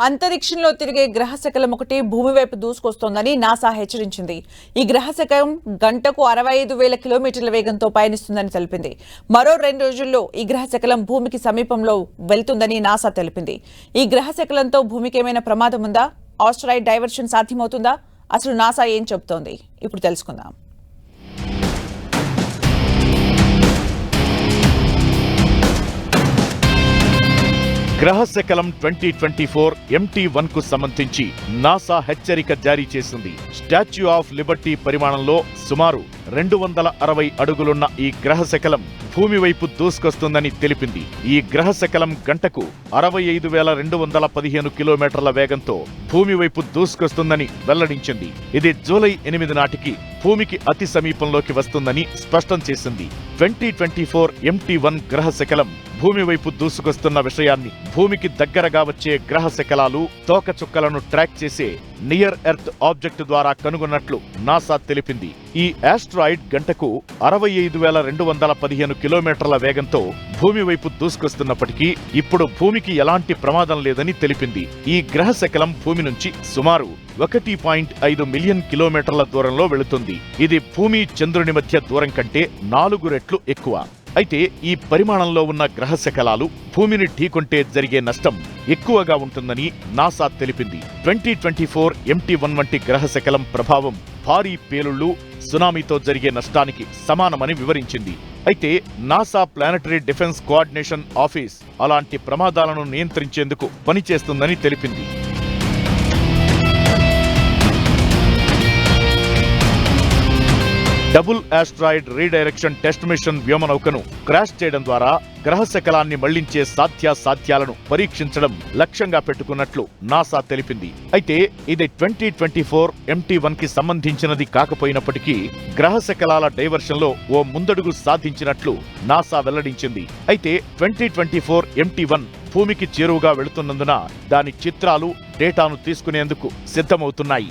అంతరిక్షంలో తిరిగే గ్రహశకలం ఒకటి భూమి వైపు దూసుకొస్తోందని నాసా హెచ్చరించింది. ఈ గ్రహశకలం గంటకు 65,000 కిలోమీటర్ల వేగంతో పయనిస్తుందని తెలిపింది. మరో 2 రోజుల్లో ఈ గ్రహశకలం భూమికి సమీపంలో వెళ్తుందని నాసా తెలిపింది. ఈ గ్రహశకలంతో భూమికి ఏమైనా ప్రమాదం ఉందా? ఆస్ట్రాయిడ్ డైవర్షన్ సాధ్యమవుతుందా? అసలు నాసా ఏం చెబుతోంది? ఇప్పుడు తెలుసుకుందాం. గ్రహశకలం 2024 MT1 కు సంబంధించి నాసా హెచ్చరిక జారీ చేసింది. స్టాచ్యూ ఆఫ్ లిబర్టీ పరిమాణంలో సుమారు 260 అడుగులున్న ఈ గ్రహశకలం భూమి వైపు దూసుకొస్తుందని తెలిపింది. ఈ గ్రహశకలం గంటకు 65,215 కిలోమీటర్ల వేగంతో భూమి వైపు దూసుకొస్తుందని వెల్లడించింది. ఇది జూలై 8 నాటికి భూమికి అతి సమీపంలోకి వస్తుందని స్పష్టం చేసింది. 2024 MT1 గ్రహశకలం భూమి వైపు దూసుకొస్తున్న విషయాన్ని భూమికి దగ్గరగా వచ్చే గ్రహశకలాలు, తోకచుక్కలను ట్రాక్ చేసే నియర్ ఎర్త్ ఆబ్జెక్ట్ ద్వారా కనుగొన్నట్లు నాసా తెలిపింది. ఈ ఆస్ట్రాయిడ్ గంటకు 65,215 కిలోమీటర్ల వేగంతో భూమి వైపు దూసుకొస్తున్నప్పటికీ ఇప్పుడు భూమికి ఎలాంటి ప్రమాదం లేదని తెలిపింది. ఈ గ్రహశకలం భూమి నుంచి సుమారు 1.5 మిలియన్ కిలోమీటర్ల దూరంలో వెళుతుంది. ఇది భూమి, చంద్రుని మధ్య దూరం కంటే 4 రెట్లు ఎక్కువ. అయితే ఈ పరిమాణంలో ఉన్న గ్రహశకలాలు భూమిని ఢీకొంటే జరిగే నష్టం ఎక్కువగా ఉంటుందని నాసా తెలిపింది. 2024 MT1 వంటి గ్రహశకలం ప్రభావం భారీ పేలుళ్లు, సునామీతో జరిగే నష్టానికి సమానమని వివరించింది. అయితే NASA planetary defence coordination office అలాంటి ప్రమాదాలను నియంత్రించేందుకు పనిచేస్తుందని తెలిపింది. Double asteroid redirection test mission వ్యోమనౌకను క్రాష్ చేయడం ద్వారా గ్రహశకలాన్ని మళ్లించే సాధ్యాలను పరీక్షించడం లక్ష్యంగా పెట్టుకున్నట్లు నాసా తెలిపింది. అయితే ఇది 2024 MT1 కి సంబంధించినది కాకపోయినప్పటికీ గ్రహశకలాల డైవర్షన్లో ఓ ముందడుగు సాధించినట్లు నాసా వెల్లడించింది. అయితే 2024 MT1 భూమికి చేరువుగా వెళుతున్నందున దాని చిత్రాలు, డేటాను తీసుకునేందుకు సిద్ధమవుతున్నాయి.